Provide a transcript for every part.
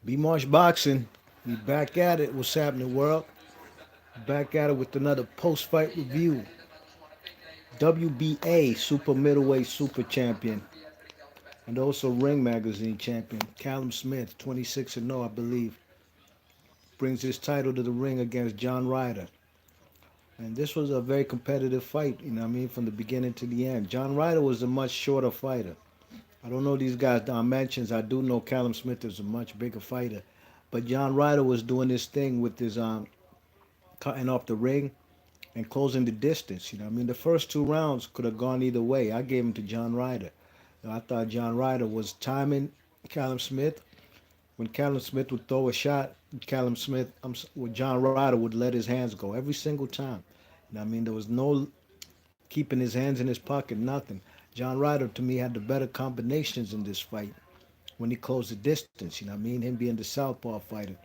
B Marsh Boxing. We back at it. What's happening, world? Back at it with another post-fight review. WBA Super Middleweight Super Champion and also Ring Magazine Champion Callum Smith, 26-0, I believe, brings his title to the ring against John Ryder. And this was a very competitive fight, you know what I mean, from the beginning to the end. John Ryder was a much shorter fighter. I don't know these guys' dimensions. I do know Callum Smith is a much bigger fighter. But John Ryder was doing this thing with his cutting off the ring and closing the distance. You know, I mean, the first two rounds could have gone either way. I gave him to John Ryder. You know, I thought John Ryder was timing Callum Smith. When Callum Smith would throw a shot, Callum Smith, well, John Ryder would let his hands go every single time. You know, I mean, there was no keeping his hands in his pocket, nothing. John Ryder, to me, had the better combinations in this fight when he closed the distance. You know, what I mean, him being the southpaw fighter,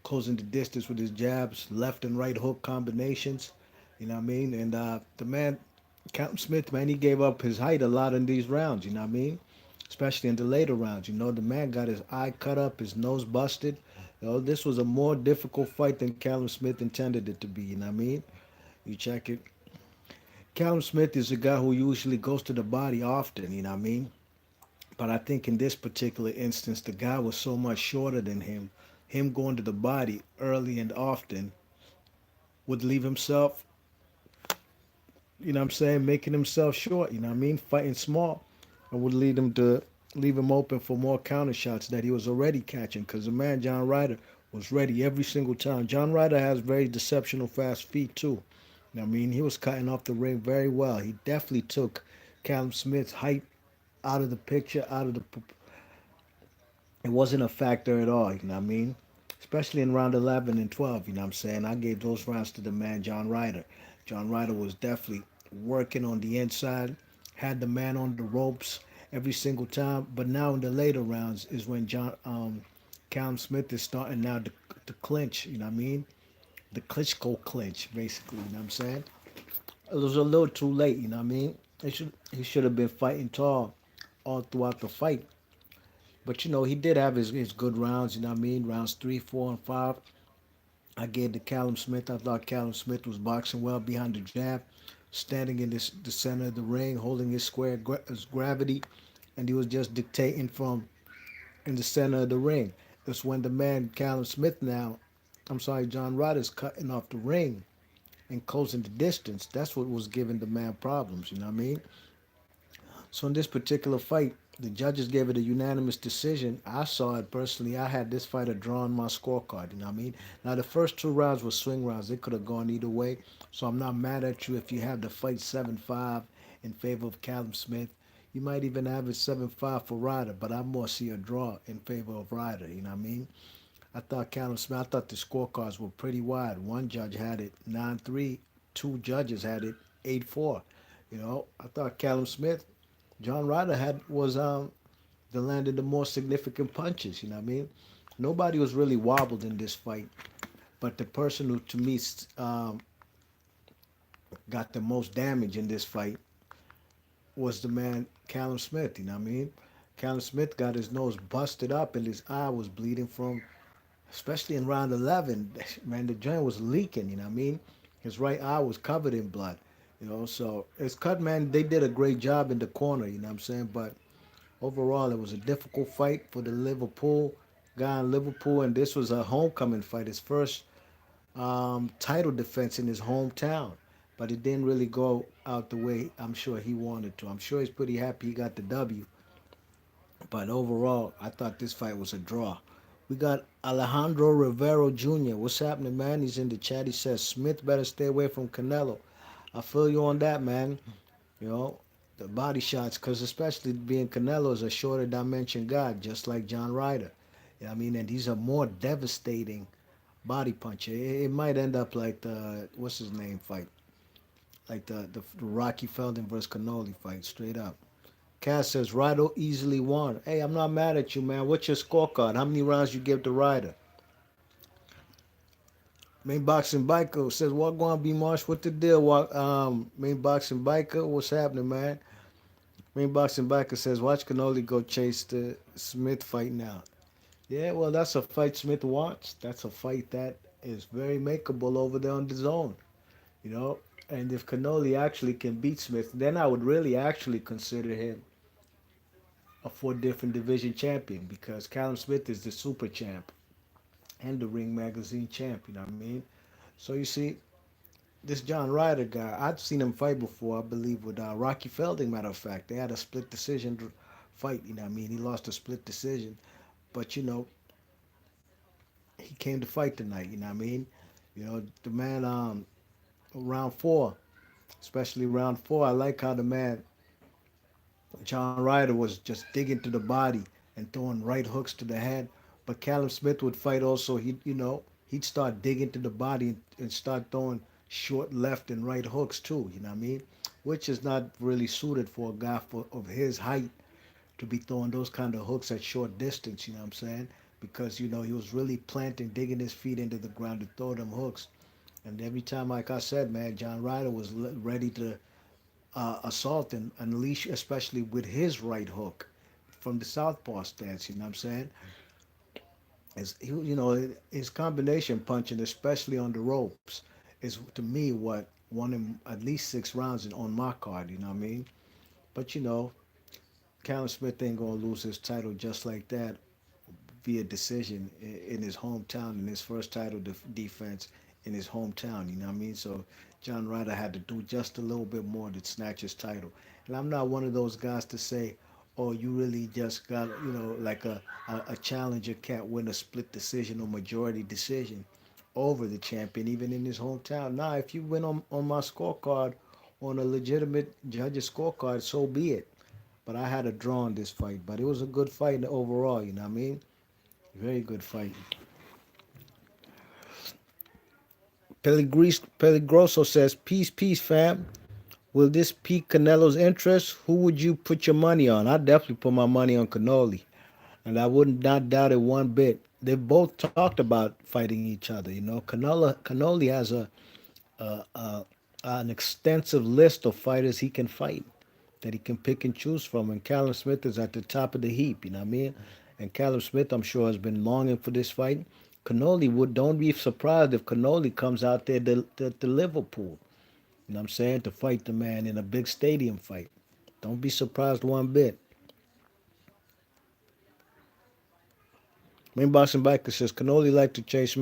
closing the distance with his jabs, left and right hook combinations. You know what I mean? And the man, Captain Smith, man, he gave up his height a lot in these rounds. You know what I mean? Especially in the later rounds. You know, the man got his eye cut up, his nose busted. You know, this was a more difficult fight than Callum Smith intended it to be. You know what I mean? You check it. Callum Smith is a guy who usually goes to the body often. You know what I mean? But I think in this particular instance, the guy was so much shorter than him. Him going to the body early and often would leave himself, you know what I'm saying, making himself short, you know what I mean, fighting small, and would leave him open for more counter shots that he was already catching because the man John Ryder was ready every single time. John Ryder has very deceptional fast feet too. You know what I mean, he was cutting off the ring very well. He definitely took Callum Smith's height out of the picture, out of the it wasn't a factor at all, you know what I mean? Especially in round 11 and 12, you know what I'm saying? I gave those rounds to the man, John Ryder. John Ryder was definitely working on the inside, had the man on the ropes every single time. But now in the later rounds is when Callum Smith is starting now to clinch, you know what I mean? The Klitschko clinch, basically, you know what I'm saying? It was a little too late, you know what I mean? He should have been fighting tall all throughout the fight. But you know, he did have his good rounds, you know what I mean? Rounds 3, 4, and 5. I gave to Callum Smith. I thought Callum Smith was boxing well behind the jab, standing in the center of the ring, holding his square his gravity, and he was just dictating from in the center of the ring. It's when the man Callum Smith now, I'm sorry, John Ryder's cutting off the ring and closing the distance. That's what was giving the man problems, you know what I mean? So in this particular fight, the judges gave it a unanimous decision. I saw it personally. I had this fighter draw on my scorecard. You know what I mean? Now the first two rounds were swing rounds. They could have gone either way. So I'm not mad at you if you have the fight 7-5 in favor of Callum Smith. You might even have it 7-5 for Ryder, but I more see a draw in favor of Ryder. You know what I mean? I thought Callum Smith. I thought the scorecards were pretty wide. One judge had it 9-3. Two judges had it 8-4. You know, I thought Callum Smith John Ryder had was the landed the more significant punches. You know what I mean? Nobody was really wobbled in this fight, but the person who to me got the most damage in this fight was the man Callum Smith. You know what I mean? Callum Smith got his nose busted up and his eye was bleeding from, especially in round 11. Man, the joint was leaking. You know what I mean? His right eye was covered in blood. You know, so it's cut, man. They did a great job in the corner. You know what I'm saying? But overall, it was a difficult fight for the Liverpool guy in Liverpool, and this was a homecoming fight, his first title defense in his hometown. But it didn't really go out the way I'm sure he wanted to. I'm sure he's pretty happy he got the W. But overall, I thought this fight was a draw. We got Alejandro Rivero Jr. What's happening, man? He's in the chat. He says Smith better stay away from Canelo. I feel you on that, man. You know, the body shots, because especially being Canelo is a shorter dimension guy, just like John Ryder. You know what I mean? And he's a more devastating body puncher. It might end up like the, what's his name fight? Like the Rocky Feldon versus Canoli fight, straight up. Cass says, Ryder easily won. Hey, I'm not mad at you, man. What's your scorecard? How many rounds you give to Ryder? Main Boxing Biker says, what going to be Marsh? What the deal? Main Boxing Biker, what's happening, man? Ring Boxing Biker says, watch Canoli go chase the Smith fight now. Yeah, well, that's a fight Smith wants. That's a fight that is very makeable over there on the zone, you know. And if Canoli actually can beat Smith, then I would really actually consider him a four different division champion because Callum Smith is the super champ and the Ring Magazine champ. You know what I mean? So you see, this John Ryder guy, I've seen him fight before. I believe with Rocky Felding. Matter of fact, they had a split decision fight. You know what I mean? He lost a split decision, but he came to fight tonight. You know what I mean? The man round four, especially round four. I like how the man John Ryder was just digging to the body and throwing right hooks to the head. But Callum Smith would fight also. He'd start digging to the body and start throwing short left and right hooks too. You know what I mean? Which is not really suited for a guy of his height to be throwing those kind of hooks at short distance. You know what I'm saying? Because he was really planting, digging his feet into the ground to throw them hooks. And every time, like I said, man, John Ryder was ready to assault and unleash, especially with his right hook from the southpaw stance. You know what I'm saying? His combination punching, especially on the ropes, is to me what won him at least 6 rounds on my card. You know what I mean? But Callum Smith ain't gonna lose his title just like that via decision in his hometown in his first title defense in his hometown. You know what I mean? So John Ryder had to do just a little bit more to snatch his title. And I'm not one of those guys to say, "Oh, you really just got like a challenger can't win a split decision or majority decision over the champion, even in his hometown." Nah, if you win on my scorecard, on a legitimate judge's scorecard, so be it. But I had a draw in this fight. But it was a good fight overall. You know what I mean? Very good fight. Peligroso says, peace, peace, fam. Will this pique Canelo's interest? Who would you put your money on? I'd definitely put my money on Canoli. And I would not doubt it one bit. They've both talked about fighting each other. Canoli has a an extensive list of fighters he can fight that he can pick and choose from. And Callum Smith is at the top of the heap, you know what I mean? And Callum Smith, I'm sure, has been longing for this fight. Don't be surprised if Canoli comes out there to Liverpool, you know what I'm saying, to fight the man in a big stadium fight. Don't be surprised one bit. Main Boxing Biker says Canoli like to chase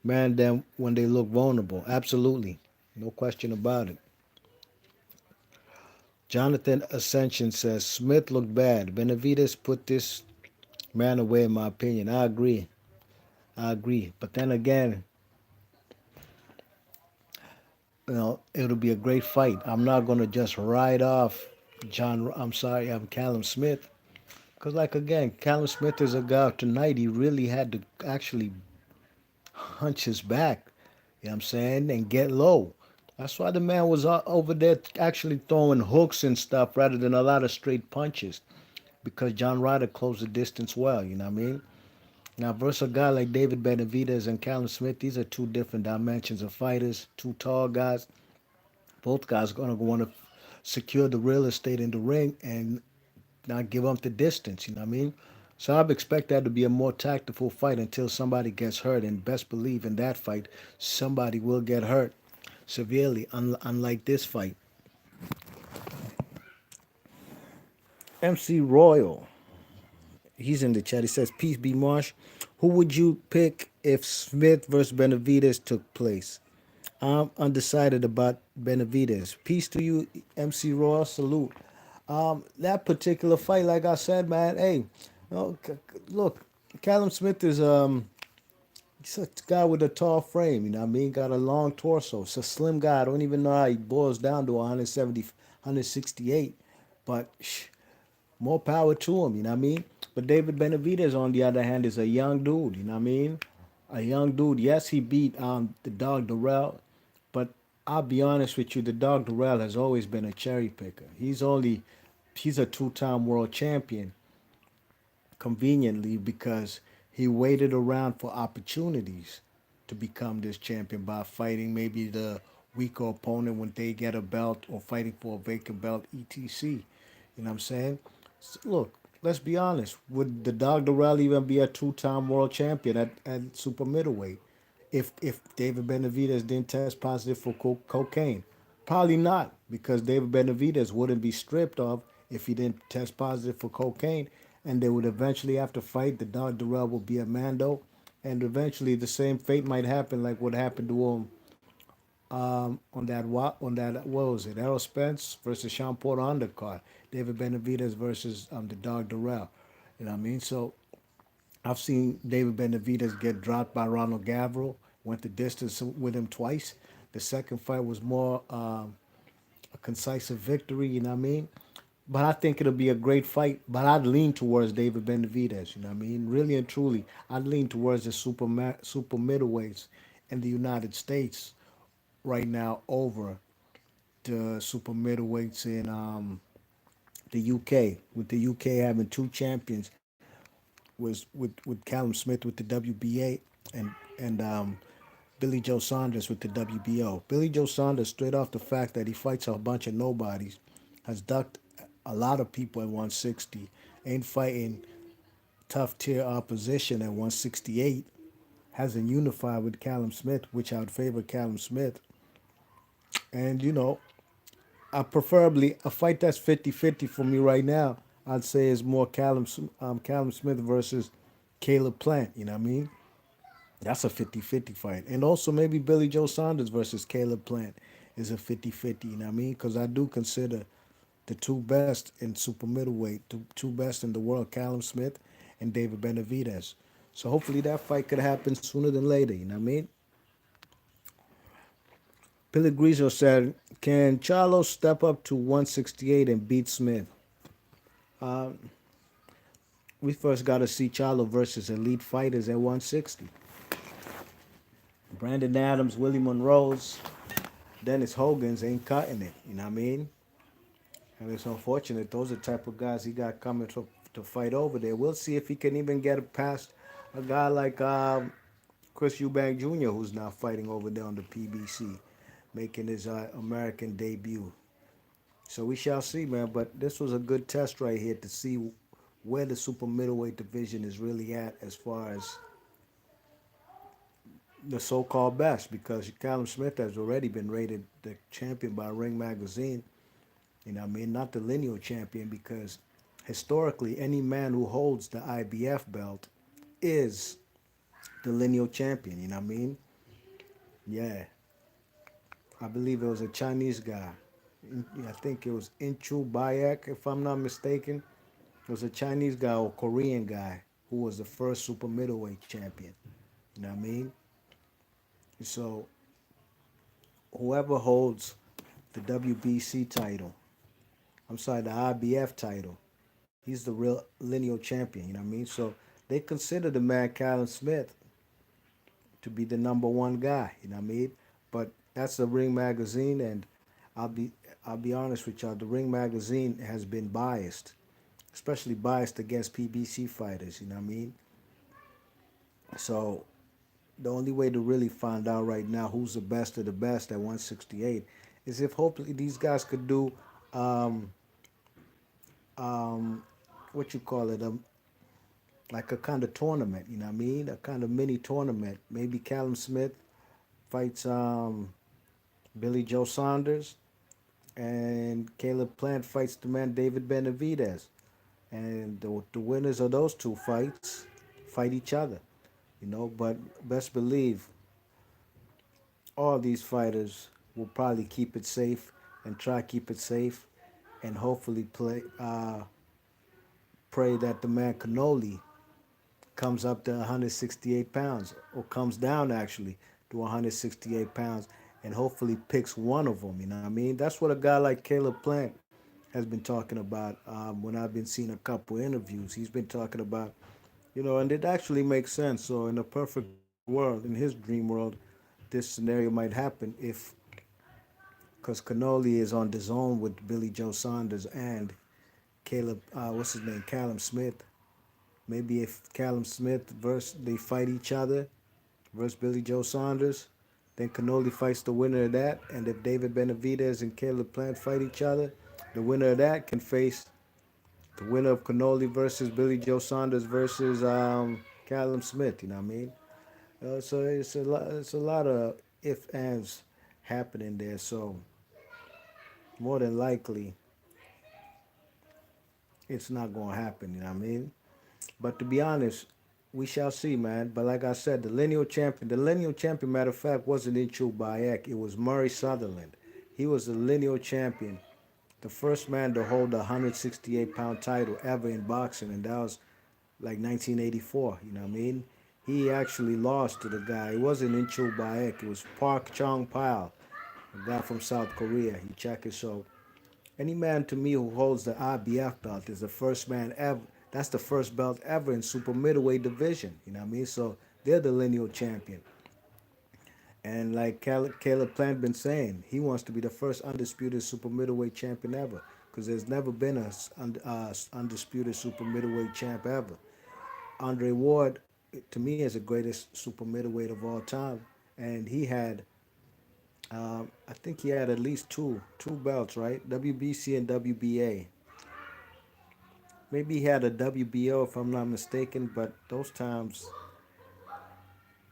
man them when they look vulnerable. Absolutely. No question about it. Jonathan Ascension says Smith looked bad. Benavides put this man away, in my opinion. I agree. I agree. But then again, it'll be a great fight. I'm not gonna just ride off I'm sorry, I'm Callum Smith. Cause like again, Callum Smith is a guy tonight. He really had to actually hunch his back. You know what I'm saying, and get low. That's why the man was over there actually throwing hooks and stuff rather than a lot of straight punches. Because John Ryder closed the distance well. You know what I mean? Now, versus a guy like David Benavidez and Callum Smith, these are two different dimensions of fighters. Two tall guys. Both guys are going to want to secure the real estate in the ring and not give up the distance. You know what I mean? So I expect that to be a more tactical fight until somebody gets hurt. And best believe in that fight, somebody will get hurt severely, unlike this fight. MC Royal, he's in the chat. He says, "Peace be Marsh. Who would you pick if Smith versus Benavidez took place?" I'm undecided about Benavidez. Peace to you, MC Royal. Salute. That particular fight, like I said, man. Hey, look, Callum Smith is he's a guy with a tall frame. You know what I mean? Got a long torso. It's a slim guy. I don't even know how he boils down to 170, 168. But more power to him, you know what I mean? But David Benavidez, on the other hand, is a young dude, you know what I mean? A young dude. Yes, he beat the dog Durrell, but I'll be honest with you, the dog Durrell has always been a cherry picker. He's a two-time world champion, conveniently because he waited around for opportunities to become this champion by fighting maybe the weaker opponent when they get a belt or fighting for a vacant belt, etc. You know what I'm saying? Look, let's be honest. Would the Dog Durrell even be a two-time world champion at super middleweight if David Benavidez didn't test positive for cocaine? Probably not, because David Benavidez wouldn't be stripped of if he didn't test positive for cocaine, and they would eventually have to fight. The Dog Durrell would be a Mando, and eventually the same fate might happen like what happened to him on that what was it? Errol Spence versus Sean Porter undercard. David Benavidez versus the Dog Durrell. You know what I mean? So I've seen David Benavidez get dropped by Ronald Gavril. Went the distance with him twice. The second fight was more a concise victory. You know what I mean? But I think it'll be a great fight. But I'd lean towards David Benavidez. You know what I mean? Really and truly, I'd lean towards the super middleweights in the United States right now over the super middleweights in the UK, with the UK having two champions, was with Callum Smith with the WBA and and Billy Joe Saunders with the WBO. Billy Joe Saunders, straight off the fact that he fights a bunch of nobodies, has ducked a lot of people at 160, ain't fighting tough tier opposition at 168, hasn't unified with Callum Smith, which I would favor Callum Smith. And, preferably a fight that's 50-50 for me right now. I'd say is more Callum Smith versus Caleb Plant. You know what I mean? That's a 50-50 fight. And also maybe Billy Joe Saunders versus Caleb Plant is a 50-50. You know what I mean? Because I do consider the two best in super middleweight, the two best in the world, Callum Smith and David Benavidez. So hopefully that fight could happen sooner than later. You know what I mean? Billy Grigio said, "Can Charlo step up to 168 and beat Smith?" Uh, we first got to see Charlo versus elite fighters at 160. Brandon Adams, Willie Monroe's, Dennis Hogan's ain't cutting it. You know what I mean? And it's unfortunate. Those are the type of guys he got coming to fight over there. We'll see if he can even get it past a guy like Chris Eubank Jr., who's now fighting over there on the PBC, making his American debut. So we shall see, man. But this was a good test right here to see where the super middleweight division is really at as far as the so-called best, because Callum Smith has already been rated the champion by Ring Magazine. You know what I mean? Not the lineal champion, because historically, any man who holds the IBF belt is the lineal champion. You know what I mean? Yeah. I believe it was a Chinese guy. I think it was Inchu Bayak, if I'm not mistaken. It was a Chinese guy or Korean guy who was the first super middleweight champion. You know what I mean? So whoever holds the WBC title, I'm sorry, the IBF title, he's the real lineal champion. You know what I mean? So they consider the man Callum Smith to be the number one guy. You know what I mean? But that's the Ring magazine, and I'll be I'll be honest with y'all. The Ring magazine has been biased, especially biased against PBC fighters. You know what I mean? So the only way to really find out right now who's the best of the best at 168 is if hopefully these guys could do um, um, what you call it, like a kind of tournament. You know what I mean? A kind of mini tournament. Maybe Callum Smith fights Billy Joe Saunders, and Caleb Plant fights the man David Benavidez, and the winners of those two fights fight each other. But best believe all these fighters will probably keep it safe and try to keep it safe, and hopefully pray that the man Canoli comes up to 168 pounds, or comes down actually to 168 pounds, and hopefully picks one of them. You know what I mean? That's what a guy like Caleb Plant has been talking about when I've been seeing a couple interviews. He's been talking about, and it actually makes sense. So in a perfect world, in his dream world, this scenario might happen if, because Canoli is on the zone with Billy Joe Saunders and Caleb, what's his name, Callum Smith. Maybe if Callum Smith versus they fight each other versus Billy Joe Saunders, then Canoli fights the winner of that. And if David Benavidez and Caleb Plant fight each other, the winner of that can face. The winner of Cannoli versus Billy Joe Saunders versus Callum Smith. You know what I mean? So it's a lot of if ands happening there. So more than likely, it's not gonna happen. You know what I mean? But to be honest, we shall see, man. But like I said, the lineal champion, matter of fact, wasn't Inchu Bayek. It was Murray Sutherland. He was the lineal champion, the first man to hold a 168-pound title ever in boxing, and that was like 1984. You know what I mean? He actually lost to the guy. It wasn't Inchu Bayek. It was Park Chong Pal, a guy from South Korea. You check it. So any man to me who holds the IBF belt is the first man ever. That's the first belt ever in super middleweight division. You know what I mean? So they're the lineal champion. And like Caleb Plant been saying, he wants to be the first undisputed super middleweight champion ever. Because there's never been a undisputed super middleweight champ ever. Andre Ward, to me, is the greatest super middleweight of all time. And he had, I think he had at least two belts, right? WBC and WBA. Maybe he had a WBO if I'm not mistaken, but those times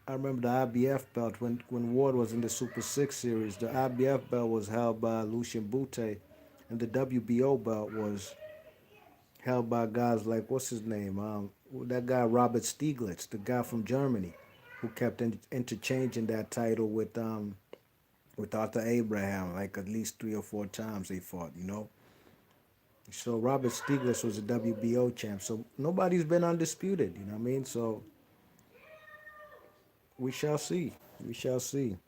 I remember the IBF belt when Ward was in the Super 6 series. The IBF belt was held by Lucien Bute, and the WBO belt was held by guys like what's his name? That guy Robert Stieglitz, the guy from Germany, who kept interchanging that title with Arthur Abraham like at least 3 or 4 times they fought. You know. So Robert Stieglitz was a WBO champ. So nobody's been undisputed. You know what I mean? So we shall see. We shall see.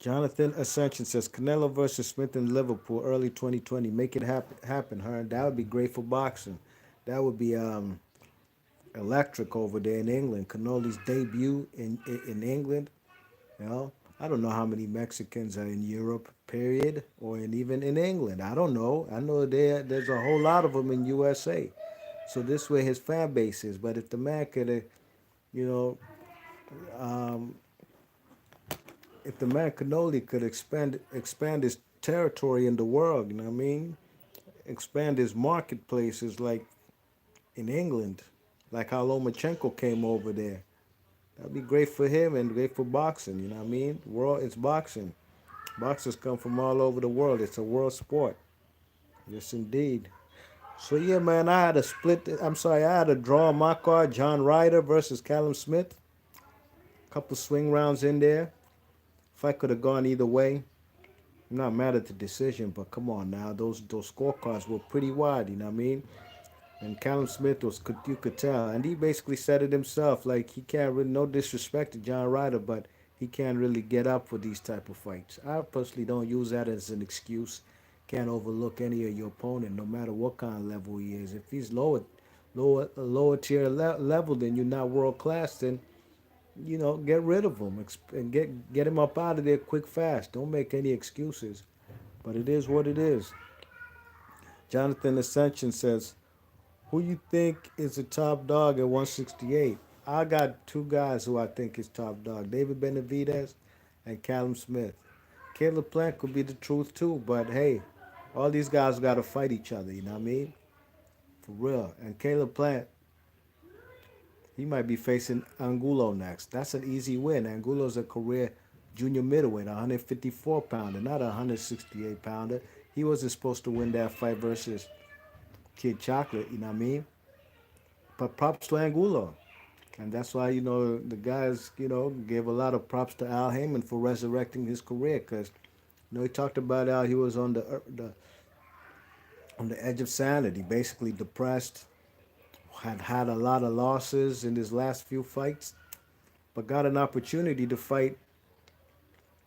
Jonathan Ascension says Canelo versus Smith in Liverpool early 2020. Make it happen, her. That would be great for boxing. That would be electric over there in England. Canelo's debut in England. You know, I don't know how many Mexicans are in Europe, period, or even in England. I don't know. I know there's a whole lot of them in USA. So this way his fan base is. But if the man could, you know, if the man Canoli could expand his territory in the world, you know what I mean? Expand his marketplaces like in England, like how Lomachenko came over there. That'd be great for him and great for boxing, you know what I mean? World it's boxing. Boxers come from all over the world. It's a world sport. Yes indeed. So yeah, man, I had a draw on my card, John Ryder versus Callum Smith. Couple swing rounds in there. If I could have gone either way, I'm not mad at the decision, but come on now, those scorecards were pretty wide. You know what I mean? And Callum Smith was you could tell, and he basically said it himself. Like he can't really no disrespect to John Ryder, but he can't really get up for these type of fights. I personally don't use that as an excuse. Can't overlook any of your opponent, no matter what kind of level he is. If he's lower tier level, then you're not world class. Then get rid of him and get him up out of there quick, fast. Don't make any excuses. But it is what it is. Jonathan Ascension says, "Who you think is the top dog at 168?" I got two guys who I think is top dog: David Benavidez and Callum Smith. Caleb Plant could be the truth too, but hey, all these guys got to fight each other. You know what I mean? For real. And Caleb Plant, he might be facing Angulo next. That's an easy win. Angulo's a career junior middleweight, a 154 pounder, not a 168 pounder. He wasn't supposed to win that fight versus Kid Chocolate, you know what I mean? But props to Angulo. And that's why, the guys, gave a lot of props to Al Heyman for resurrecting his career because, he talked about how he was on the edge of sanity, basically depressed, had a lot of losses in his last few fights, but got an opportunity to fight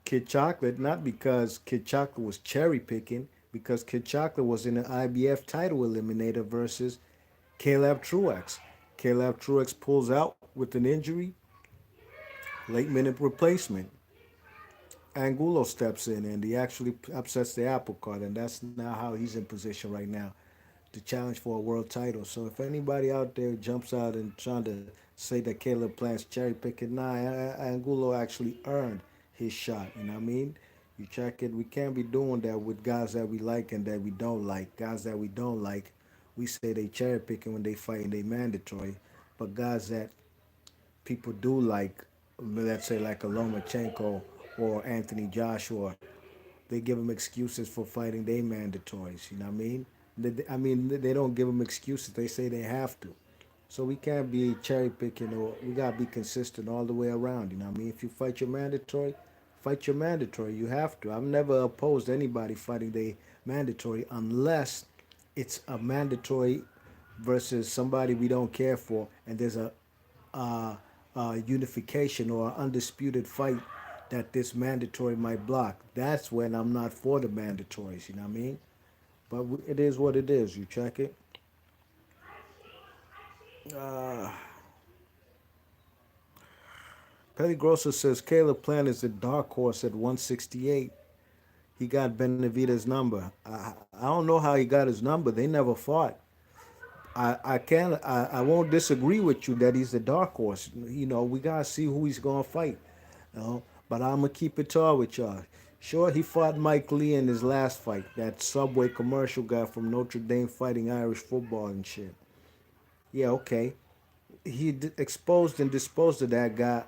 Kid Chocolate, not because Kid Chocolate was cherry picking, because Kid Chocolate was in an IBF title eliminator versus Caleb Truex. Caleb Truex pulls out with an injury, late minute replacement. Angulo steps in and he actually upsets the apple cart, and that's now how he's in position right now to challenge for a world title. So if anybody out there jumps out and trying to say that Caleb Plant's cherry picking, nah, Angulo actually earned his shot. You know what I mean? You check it. We can't be doing that with guys that we like and that we don't like. Guys that we don't like, we say they cherry picking when they fight and they mandatory. But guys that people do like, let's say like a Lomachenko or Anthony Joshua, they give them excuses for fighting they mandatories. You know what I mean? I mean, they don't give them excuses. They say they have to. So we can't be cherry picking, or we gotta be consistent all the way around. You know what I mean? If you fight your mandatory, fight your mandatory. You have to. I've never opposed anybody fighting they mandatory unless it's a mandatory versus somebody we don't care for, and there's uh, unification or undisputed fight that this mandatory might block. That's when I'm not for the mandatories. You know what I mean? But it is what it is. You check it. Uh, Petty Grosso says Caleb Plant is a dark horse at 168. He got Benavidez' number. I don't know how he got his number. They never fought. I won't disagree with you that he's the dark horse. You know, we gotta see who he's gonna fight. You know, but I'm gonna keep it tall with y'all. Sure, he fought Mike Lee in his last fight, that Subway commercial guy from Notre Dame fighting Irish football and shit. Yeah, okay. He exposed and disposed of that guy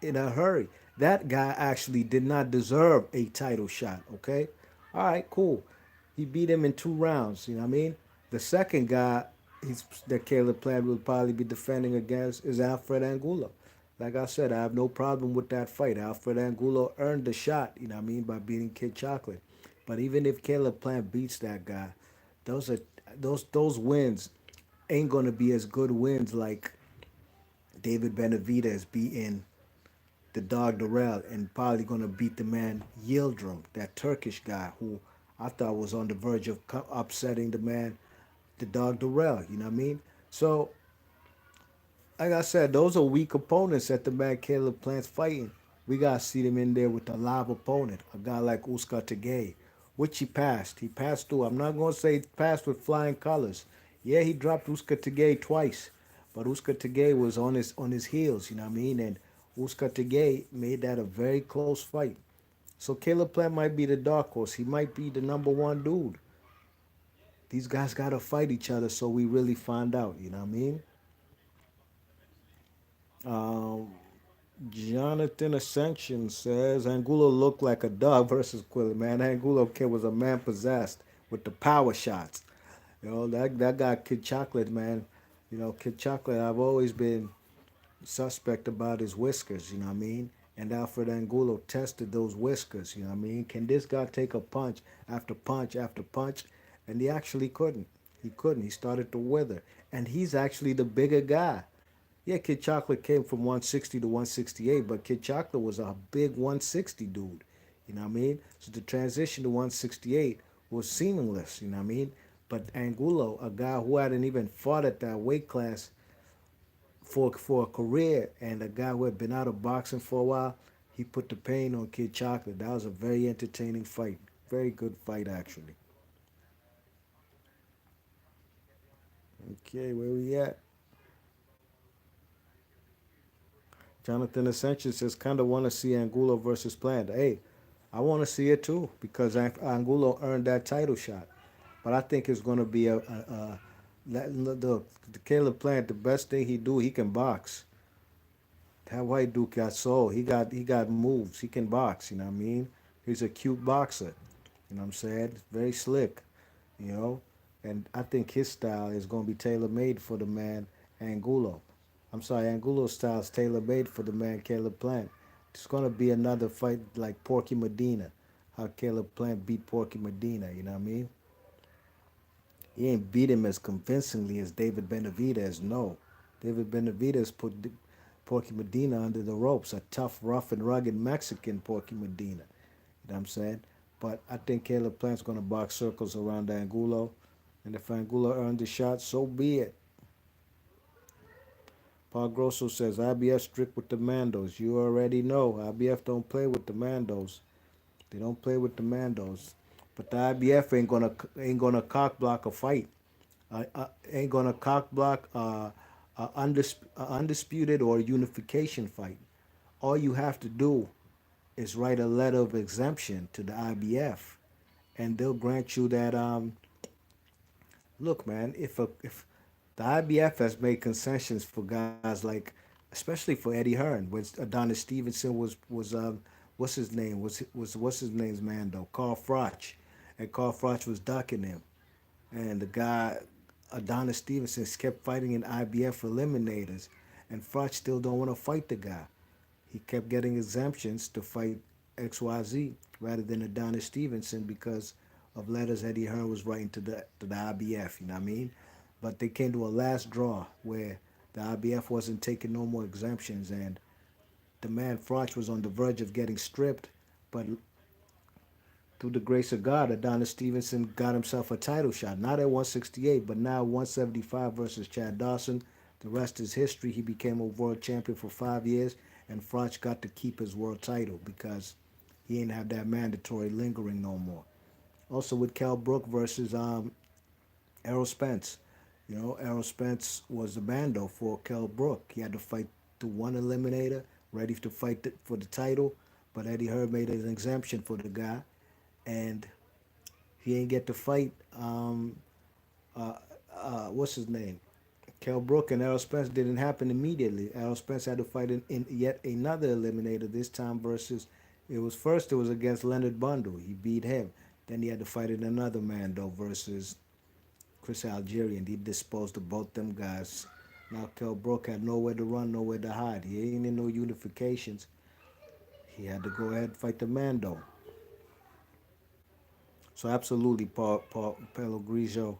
in a hurry. That guy actually did not deserve a title shot, okay? All right, cool. He beat him in 2 rounds, you know what I mean? The second guy that Caleb Plant will probably be defending against is Alfred Angulo. Like I said, I have no problem with that fight. Alfred Angulo earned the shot, you know what I mean, by beating Kid Chocolate. But even if Caleb Plant beats that guy, those are those wins ain't gonna be as good wins like David Benavidez beating the dog Darrell and probably going to beat the man Yildirim, that Turkish guy who I thought was on the verge of upsetting the man, the dog Darrell. You know what I mean? So, like I said, those are weak opponents that the man Caleb Plant's fighting. We got to see them in there with a live opponent, a guy like Uska Tegay, which he passed. He passed through. I'm not going to say he passed with flying colors. Yeah, he dropped Uska Tegay twice, but Uska Tegay was on his heels, you know what I mean? And Uska Tegay made that a very close fight. So Caleb Plant might be the dark horse. He might be the number one dude. These guys got to fight each other so we really find out, you know what I mean? Um, Jonathan Ascension says Angulo looked like a dog versus Quilly. Man, Angulo kid was a man possessed with the power shots. You know, that guy Kid Chocolate, man. You know, Kid Chocolate, I've always been suspect about his whiskers, you know what I mean? And Alfred Angulo tested those whiskers, you know what I mean? Can this guy take a punch after punch after punch? And he actually couldn't. He couldn't. He started to wither. And he's actually the bigger guy. Yeah, Kid Chocolate came from 160 to 168, but Kid Chocolate was a big 160 dude. You know what I mean? So the transition to 168 was seamless, you know what I mean? But Angulo, a guy who hadn't even fought at that weight class for a career, and a guy who had been out of boxing for a while, he put the pain on Kid Chocolate. That was a very entertaining fight. Very good fight, actually. Okay, where we at? Jonathan Ascension says, kind of want to see Angulo versus Plant. Hey, I want to see it too because Angulo earned that title shot. But I think it's going to be the Caleb Plant. The best thing he do, he can box. That white dude got soul. He got moves. He can box. You know what I mean? He's a cute boxer. You know what I'm saying? Very slick. You know, and I think his style is going to be tailor made for the man Angulo. I'm sorry, Angulo's style is tailor made for the man Caleb Plant. It's going to be another fight like Porky Medina, how Caleb Plant beat Porky Medina. You know what I mean? He ain't beat him as convincingly as David Benavidez. No, David Benavidez put Porky Medina under the ropes. A tough, rough, and rugged Mexican Porky Medina. You know what I'm saying? But I think Caleb Plant's going to box circles around Angulo. And if Angulo earned the shot, so be it. Paul Grosso says IBF strict with the Mandos. You already know IBF don't play with the Mandos. They don't play with the Mandos. But the IBF ain't gonna cock block a fight. Ain't gonna cock block a undisputed or unification fight. All you have to do is write a letter of exemption to the IBF, and they'll grant you that. Look, man, if the IBF has made concessions for guys like, especially for Eddie Hearn, when Adonis Stevenson was what's his name was what's his name's man though, Carl Froch, and Carl Froch was ducking him, and the guy Adonis Stevenson kept fighting in IBF eliminators, and Froch still don't want to fight the guy. He kept getting exemptions to fight XYZ rather than Adonis Stevenson because of letters Eddie Hearn was writing to the IBF, you know what I mean? But they came to a last draw where the IBF wasn't taking no more exemptions, and the man Froch was on the verge of getting stripped, but through the grace of God, Adonis Stevenson got himself a title shot, not at 168, but now 175 versus Chad Dawson. The rest is history. He became a world champion for 5 years, and Froch got to keep his world title because he ain't have that mandatory lingering no more. Also with Kell Brook versus Errol Spence. You know, Errol Spence was the bando for Kell Brook. He had to fight through one eliminator, ready to fight for the title, but Eddie Hearn made an exemption for the guy, and he ain't get to fight. Uh, what's his name? Kell Brook and Errol Spence didn't happen immediately. Errol Spence had to fight in yet another eliminator. This time versus it was against Leonard Bundle. He beat him. Then he had to fight in another man though versus Chris Algerian. He disposed of both them guys. Now Kell Brook had nowhere to run, nowhere to hide. He ain't in no unifications. He had to go ahead and fight the Mando. So absolutely, Paul Peligroso.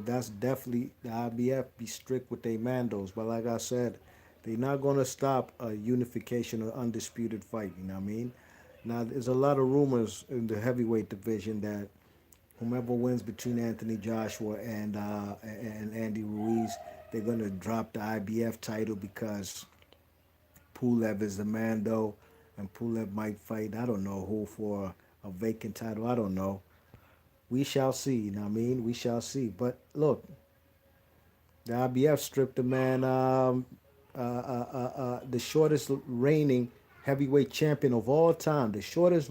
That's definitely the IBF be strict with their Mandos. But like I said, they're not gonna stop a unification or undisputed fight. You know what I mean? Now there's a lot of rumors in the heavyweight division that whomever wins between Anthony Joshua and Andy Ruiz, they're gonna drop the IBF title because Pulev is the Mando, and Pulev might fight I don't know who for a vacant title. I don't know. We shall see. You know what I mean? We shall see. But look, the IBF stripped the man, the shortest reigning heavyweight champion of all time, the shortest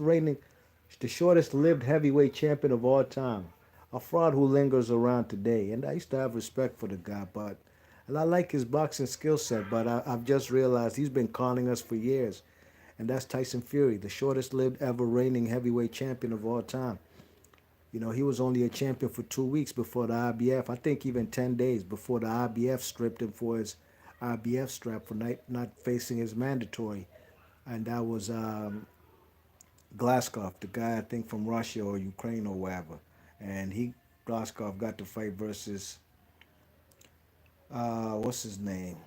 lived heavyweight champion of all time, a fraud who lingers around today. And I used to have respect for the guy, but and I like his boxing skill set, but I've just realized he's been conning us for years, and that's Tyson Fury, the shortest lived ever reigning heavyweight champion of all time. You know, he was only a champion for 2 weeks before the IBF. I think even 10 days before the IBF stripped him for his IBF strap for not facing his mandatory. And that was Glaskov, the guy I think from Russia or Ukraine or wherever. And Glaskov got to fight versus, what's his name?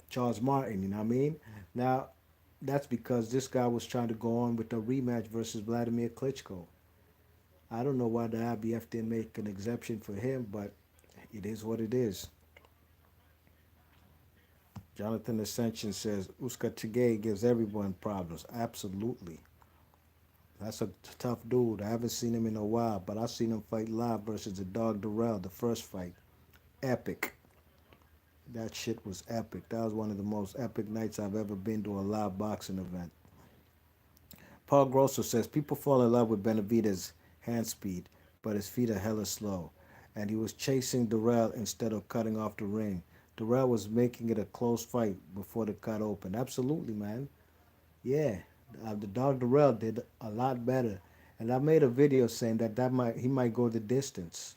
Charles Martin, you know what I mean? Now, that's because this guy was trying to go on with a rematch versus Vladimir Klitschko. I don't know why the IBF didn't make an exception for him, but it is what it is. Jonathan Ascension says Uska Tigay gives everyone problems. Absolutely. That's a tough dude. I haven't seen him in a while, but I've seen him fight live versus the Dog Durrell, the first fight. Epic. That shit was epic. That was one of the most epic nights I've ever been to a live boxing event. Paul Grosso says people fall in love with Benavidez' hand speed, but his feet are hella slow. And he was chasing Durrell instead of cutting off the ring. Durrell was making it a close fight before the cut opened. Absolutely, man. Yeah, the dog Durrell did a lot better. And I made a video saying that he might go the distance.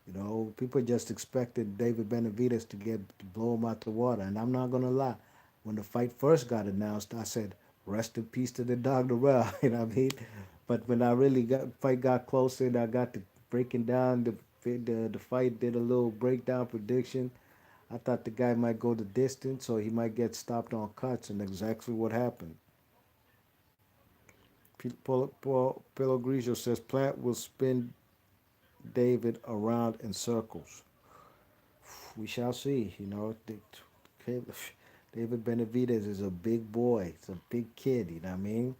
You know, people just expected David Benavidez to blow him out the water, and I'm not gonna lie. When the fight first got announced, I said, "Rest in peace to the dog Durrell." You know what I mean? But when I really got fight got closer, and I got to breaking down the fight, did a little breakdown prediction. I thought the guy might go the distance, or he might get stopped on cuts, and exactly what happened. Paul Pellegrini says Plant will spin David around in circles. We shall see. You know, David Benavidez is a big boy. It's a big kid. You know what I mean?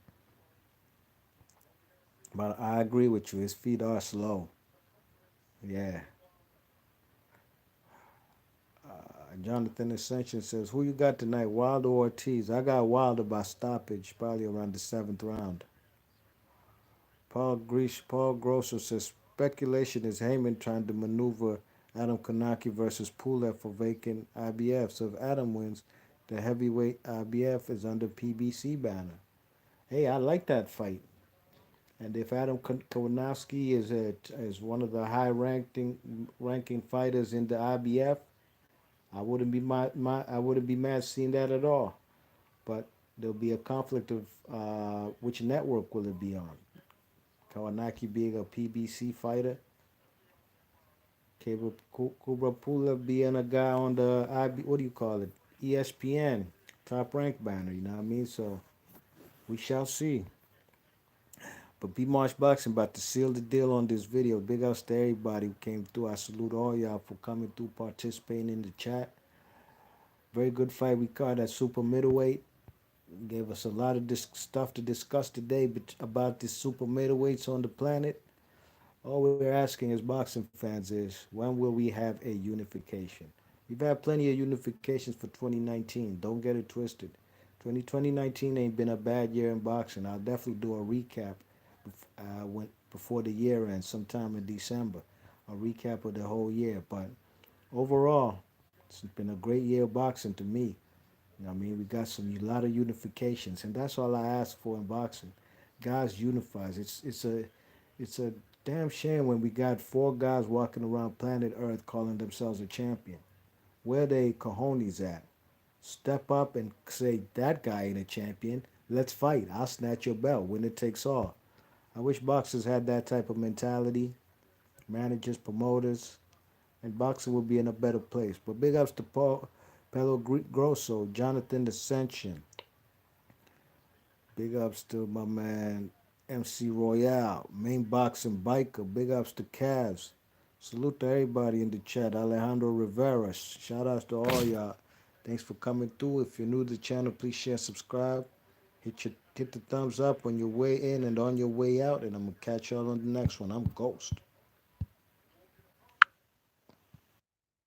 But I agree with you. His feet are slow. Yeah, Jonathan Ascension says, "Who you got tonight, Wilder or Ortiz?" I got Wilder by stoppage, probably around the seventh round. Paul Grosser says, "Speculation is Heyman trying to maneuver Adam Kanaki versus Pulev for vacant IBF. So if Adam wins, the heavyweight IBF is under PBC banner. Hey, I like that fight. And if Adam Kownacki is one of the high ranking fighters in the IBF, I wouldn't be mad seeing that at all. But there'll be a conflict of which network will it be on? Kownacki being a PBC fighter, Kubra Pula being a guy on the what do you call it? ESPN top rank banner. You know what I mean? So we shall see. But B Marsh Boxing about to seal the deal on this video. Big ups to everybody who came through. I salute all y'all for coming through, participating in the chat. Very good fight we caught at super middleweight. Gave us a lot of this stuff to discuss today about the super middleweights on the planet. All we're asking as boxing fans is, when will we have a unification? We've had plenty of unifications for 2019. Don't get it twisted. 2019 ain't been a bad year in boxing. I'll definitely do a recap before the year ends, sometime in December. A recap of the whole year. But overall, it's been a great year of boxing to me. You know what I mean? We got a lot of unifications, and that's all I ask for in boxing. Guys unifies. It's a damn shame when we got four guys walking around planet Earth calling themselves a champion. Where they cojones at? Step up and say that guy ain't a champion. Let's fight. I'll snatch your belt. Winner takes all. I wish boxers had that type of mentality. Managers, promoters, and boxing would be in a better place. But big ups to Pelo Grosso, Jonathan Ascension. Big ups to my man MC Royale, main boxing biker. Big ups to Cavs. Salute to everybody in the chat. Alejandro Rivera. Shout outs to all y'all. Thanks for coming through. If you're new to the channel, please share, subscribe. Hit the thumbs up on your way in and on your way out. And I'm gonna catch y'all on the next one. I'm Ghost.